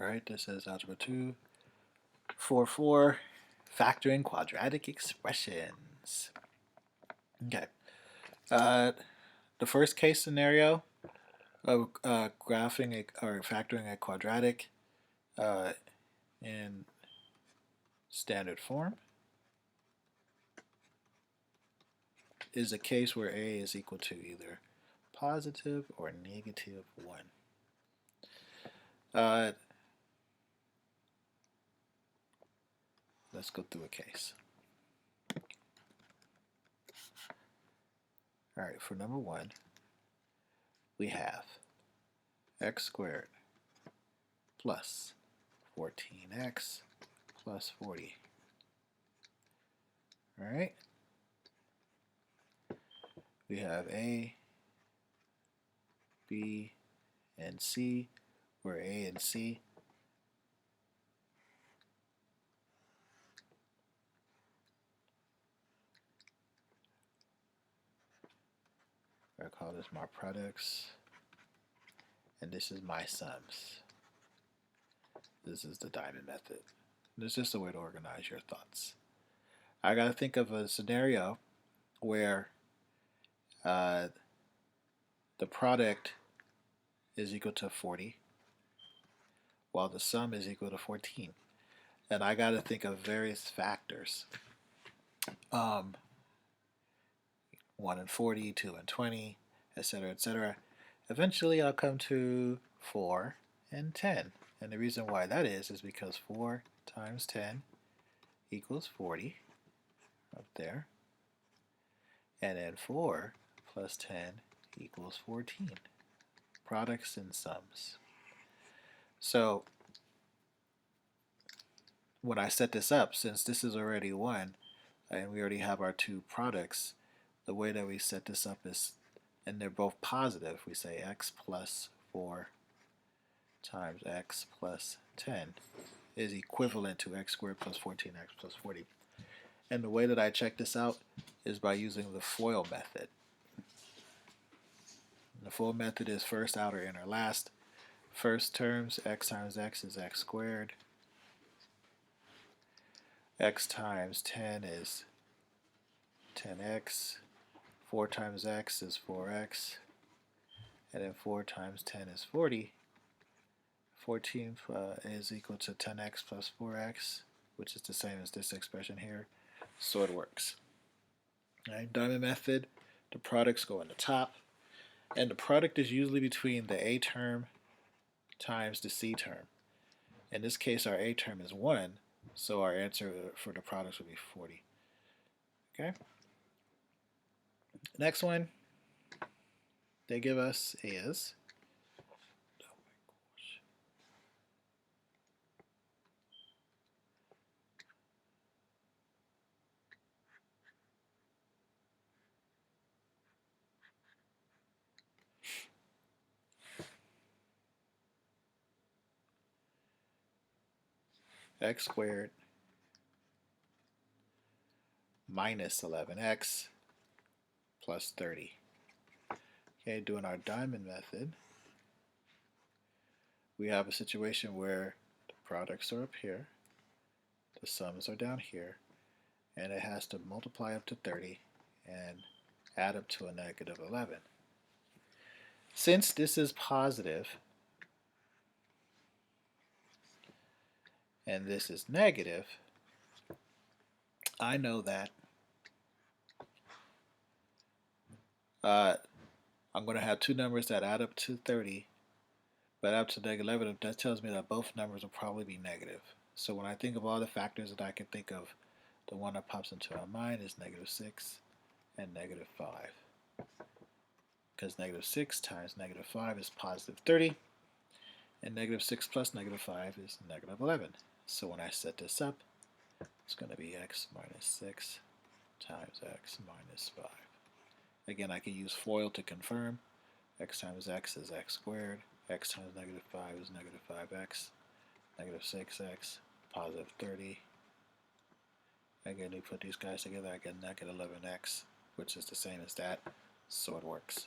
Alright, this is Algebra 2, 4, factoring quadratic expressions. Okay. The first case scenario of graphing or factoring a quadratic in standard form is a case where a is equal to either positive or negative 1. Let's go through a case. Alright, for number 1, we have x squared plus 14x plus 40. Alright? We have A, B, and C, where A and C I call this my products, and this is my sums. This is the diamond method. This is just a way to organize your thoughts. I gotta think of a scenario where the product is equal to 40 while the sum is equal to 14. And I gotta think of various factors. 1 and 40, 2 and 20, etc., etc. Eventually I'll come to 4 and 10. And the reason why that is because 4 times 10 equals 40 up there. And then 4 plus 10 equals 14. Products and sums. So when I set this up, since this is already 1 and we already have our two products, the way that we set this up is, and they're both positive, we say x plus 4 times x plus 10 is equivalent to x squared plus 14x plus 40. And the way that I check this out is by using the FOIL method. The FOIL method is first, outer, inner, last. First terms, x times x is x squared. X times 10 is 10x. 4 times x is 4x. And then 4 times 10 is 40. 14 is equal to 10x plus 4x, which is the same as this expression here. So it works. Right, diamond method, the products go in the top, and the product is usually between the a term times the c term. In this case, our a term is 1, so our answer for the products would be 40. Okay. Next one they give us is x squared minus 11x plus 30. Okay, doing our diamond method, we have a situation where the products are up here, the sums are down here, and it has to multiply up to 30 and add up to a negative 11. Since this is positive and this is negative, I know that I'm going to have two numbers that add up to 30, but up to negative 11. That tells me that both numbers will probably be negative. So when I think of all the factors that I can think of, the one that pops into my mind is negative 6 and negative 5. Because negative 6 times negative 5 is positive 30, and negative 6 plus negative 5 is negative 11. So when I set this up, it's going to be x minus 6 times x minus 5. Again, I can use FOIL to confirm. X times x is x squared. X times negative 5 is negative 5x. Negative 6x, positive 30. Again, we put these guys together, I get negative 11x, which is the same as that, so it works.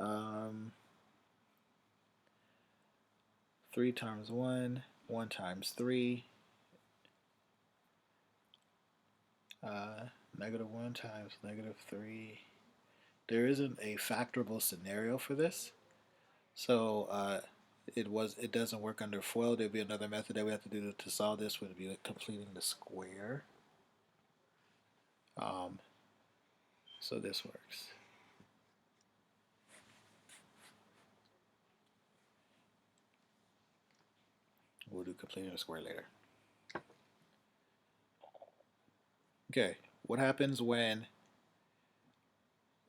Um, 3 times 1, 1 times 3, negative 1 times negative 3. There isn't a factorable scenario for this, so it doesn't work under FOIL. There'd be another method that we have to do to solve this, would be completing the square. So this works. We'll do completing the square later. Okay, what happens when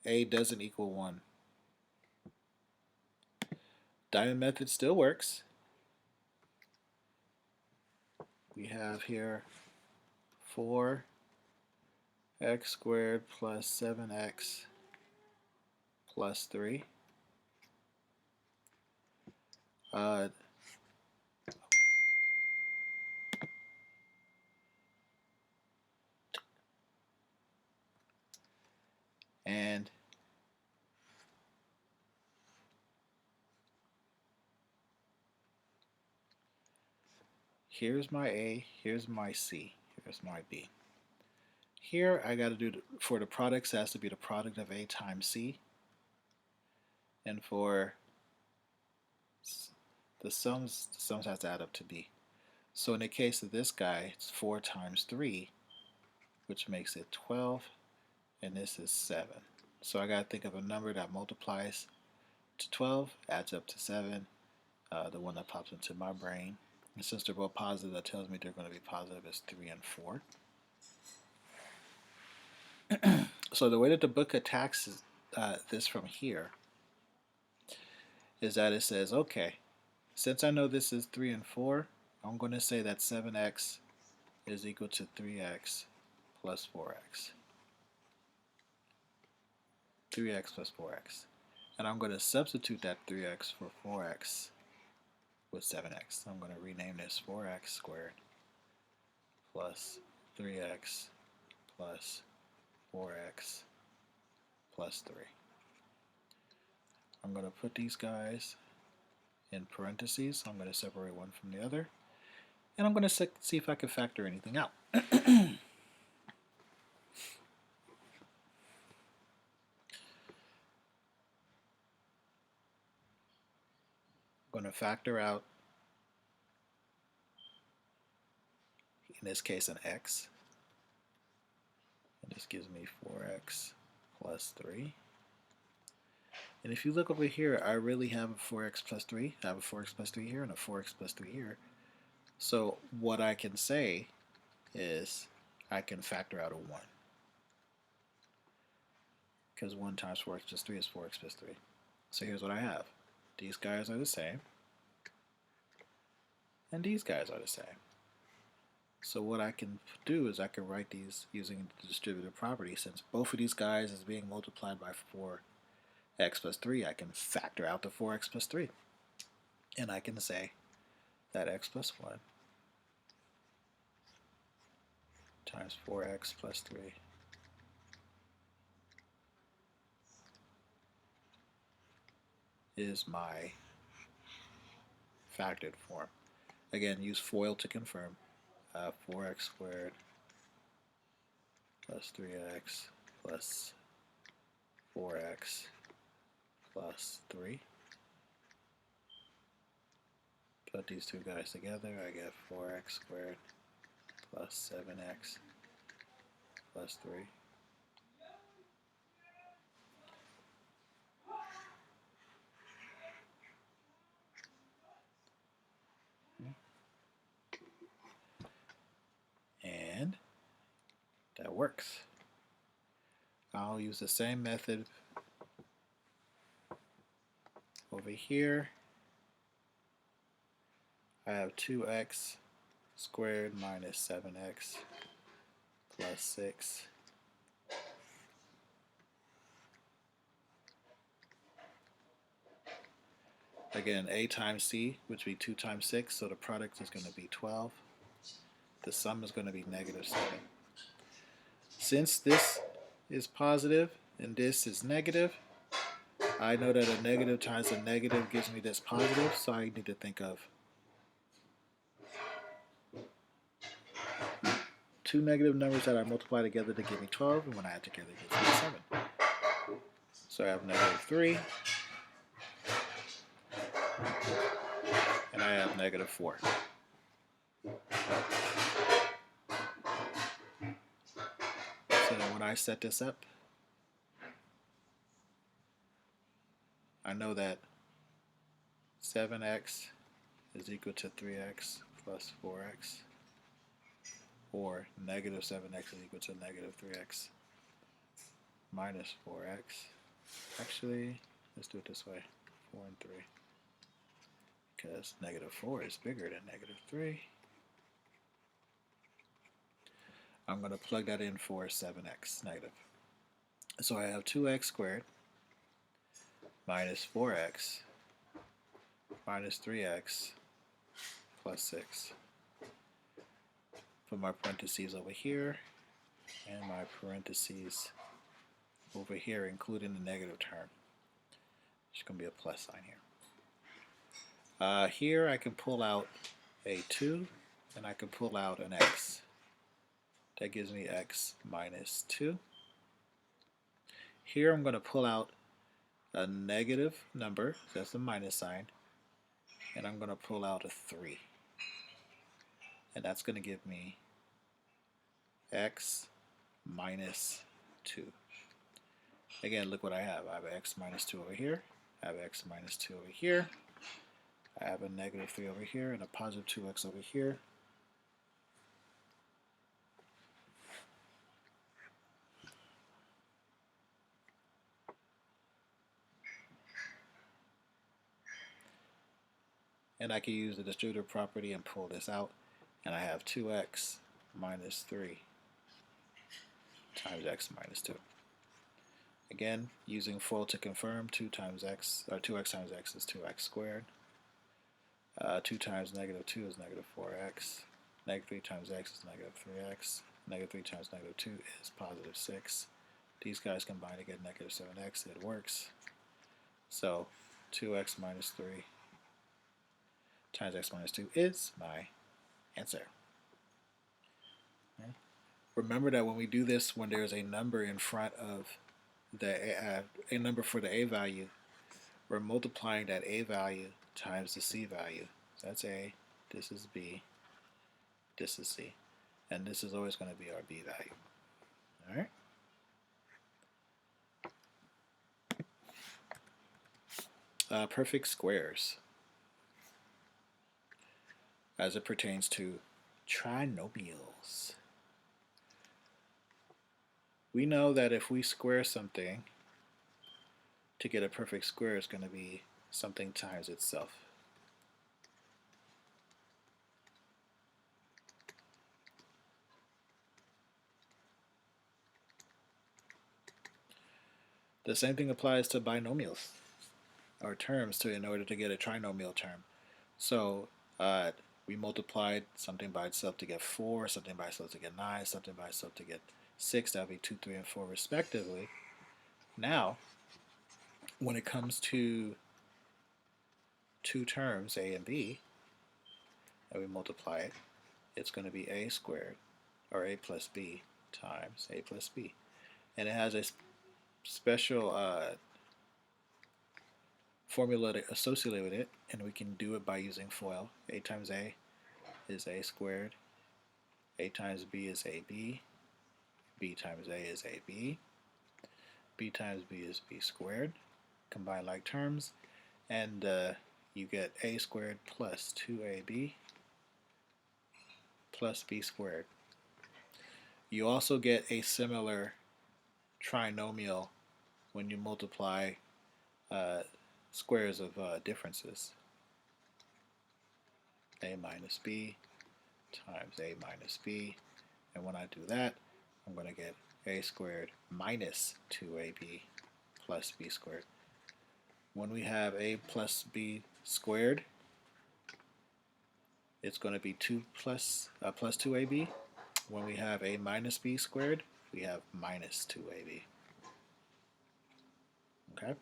a doesn't equal 1? Diamond method still works. We have here 4x squared plus 7x plus 3. And here's my A, here's my C, here's my B. Here I got to do, for the products, it has to be the product of A times C. And for the sums have to add up to B. So in the case of this guy, it's 4 times 3, which makes it 12, and this is 7. So I got to think of a number that multiplies to 12, adds up to 7, the one that pops into my brain. And since they're both positive, that tells me they're going to be positive is 3 and 4. So the way that the book attacks this from here is that it says, okay, since I know this is 3 and 4, I'm going to say that 7x is equal to 3x plus 4x. 3x plus 4x. And I'm going to substitute that 3x for 4x with 7x. I'm going to rename this 4x squared plus 3x plus 4x plus 3. I'm going to put these guys in parentheses. I'm going to separate one from the other. And I'm going to see if I can factor anything out. I'm going to factor out, in this case, an x. And this gives me 4x plus 3. And if you look over here, I really have a 4x plus 3. I have a 4x plus 3 here and a 4x plus 3 here. So what I can say is I can factor out a 1. Because 1 times 4x plus 3 is 4x plus 3. So here's what I have. These guys are the same. And these guys are the same. So what I can do is I can write these using the distributive property. Since both of these guys is being multiplied by 4x plus 3, I can factor out the 4x plus 3. And I can say that x plus 1 times 4x plus 3 is my factored form. Again, use FOIL to confirm. 4x squared plus 3x plus 4x plus 3. Put these two guys together, I get 4x squared plus 7x plus 3. And that works. I'll use the same method over here. I have 2x squared minus 7x plus 6. Again, a times c, which would be 2 times 6, so the product is going to be 12. The sum is going to be negative 7. Since this is positive and this is negative, I know that a negative times a negative gives me this positive, so I need to think of two negative numbers that I multiply together to give me 12, and when I add together it gives me 7. So I have negative 3, and I have negative 4. So then when I set this up, I know that 7x is equal to 3x plus 4x, or negative 7x is equal to negative 3x minus 4x. Actually, let's do it this way, 4 and 3, because negative 4 is bigger than negative 3. I'm going to plug that in for 7x negative. So I have 2x squared minus 4x minus 3x plus 6. Put my parentheses over here and my parentheses over here, including the negative term. There's going to be a plus sign here. Here I can pull out a 2 and I can pull out an x. That gives me x minus 2. Here I'm going to pull out a negative number, so that's a minus sign, and I'm going to pull out a 3. And that's going to give me x minus 2. Again, look what I have. I have x minus 2 over here. I have x minus 2 over here. I have a negative 3 over here and a positive 2x over here. And I can use the distributive property and pull this out. And I have 2x minus 3 times x minus 2. Again, using FOIL to confirm, 2 times x, or 2x times x is 2x squared. 2 times negative 2 is negative 4x. Negative 3 times x is negative 3x. Negative 3 times negative 2 is positive 6. These guys combine to get negative 7x. It works. So 2x minus 3 times x minus 2 is my answer. Okay. Remember that when we do this, when there's a number in front of a number for the a value, we're multiplying that a value times the c value. So that's a, this is b, this is c, and this is always going to be our b value. All right. Perfect squares as it pertains to trinomials. We know that if we square something to get a perfect square, it's going to be something times itself. The same thing applies to binomials, or terms, in order to get a trinomial term. So we multiplied something by itself to get 4, something by itself to get 9, something by itself to get 6. That would be 2, 3, and 4 respectively. Now, when it comes to two terms, a and b, and we multiply it, it's going to be a squared, or a plus b, times a plus b. And it has a special formula associated with it, and we can do it by using FOIL. A times a is a squared, a times b is ab, b times a is ab, b times b is b squared. Combine like terms, and you get a squared plus 2ab plus b squared. You also get a similar trinomial when you multiply squares of differences. A minus b times a minus b, and when I do that, I'm going to get a squared minus 2ab plus b squared. When we have a plus b squared, it's going to be 2 plus 2ab. When we have a minus b squared, we have minus 2ab. Okay?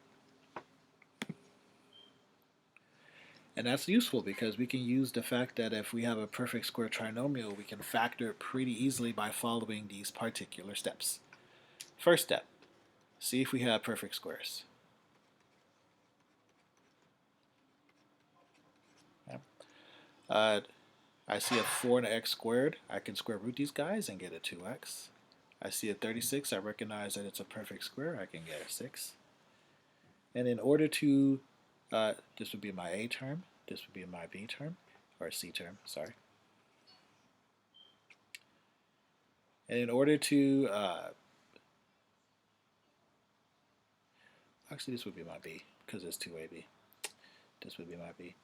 And that's useful because we can use the fact that if we have a perfect square trinomial, we can factor it pretty easily by following these particular steps. First step, see if we have perfect squares. Okay. I see a 4 and an x squared. I can square root these guys and get a 2x. I see a 36. I recognize that it's a perfect square. I can get a 6. And in order to, this would be my a term. This would be my b term, or c term, sorry. And in order to, actually this would be my b, because it's 2ab. This would be my b.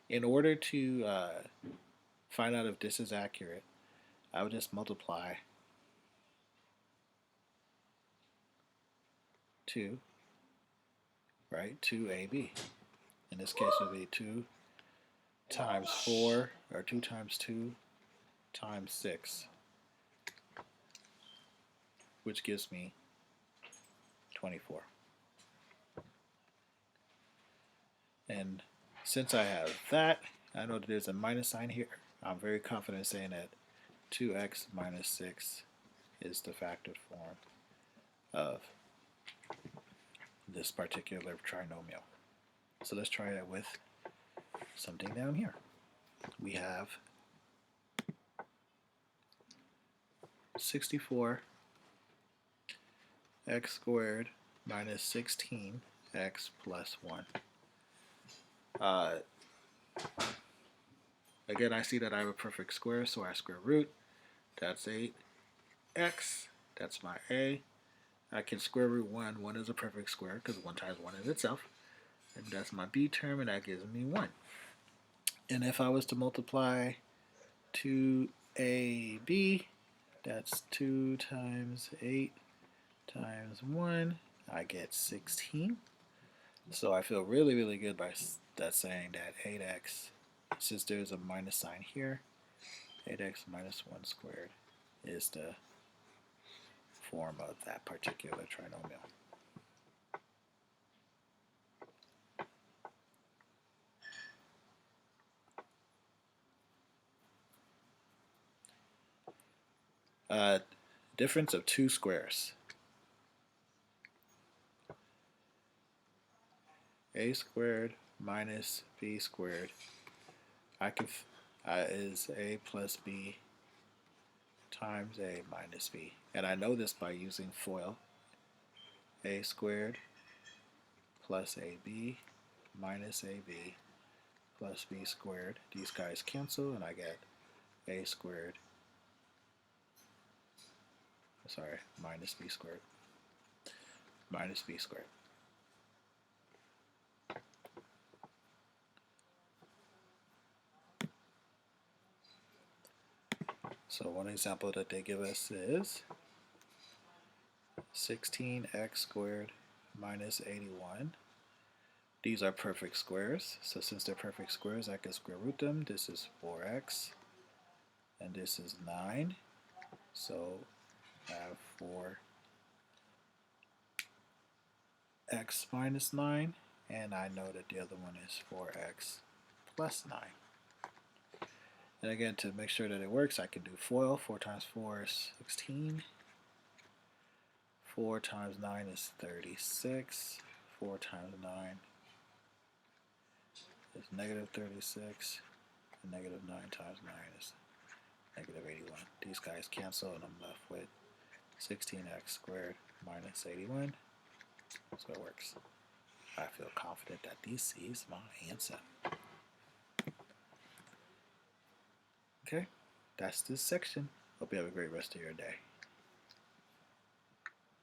In order to find out if this is accurate, I would just multiply 2, right, 2ab. In this case, it would be 2 times 4, or 2 times 2 times 6, which gives me 24. And since I have that, I know that there's a minus sign here. I'm very confident saying that 2x minus 6 is the factored form of this particular trinomial. So let's try that with something down here. We have 64 x squared minus 16x plus 1. Again, I see that I have a perfect square, so I square root. That's 8x. That's my a. I can square root 1. 1 is a perfect square because 1 times 1 is itself. And that's my b term, and that gives me 1. And if I was to multiply 2ab, that's 2 times 8 times 1, I get 16. So I feel really, really good by that saying that 8x, since there's a minus sign here, 8x minus 1 squared is the form of that particular trinomial. Difference of two squares. A squared minus b squared is a plus b times a minus b. And I know this by using FOIL. A squared plus ab minus ab plus b squared. These guys cancel and I get a squared, sorry, minus b squared, minus b squared. So one example that they give us is 16x squared minus 81. These are perfect squares, so since they're perfect squares, I can square root them. This is 4x, and this is 9. So I have 4x minus 9, and I know that the other one is 4x plus 9. And again, to make sure that it works, I can do FOIL. 4 times 4 is 16. 4 times 9 is 36. 4 times 9 is negative 36. And negative 9 times 9 is negative 81. These guys cancel, and I'm left with 16x squared minus 81. So it works. I feel confident that this is my answer. Okay, that's this section. Hope you have a great rest of your day.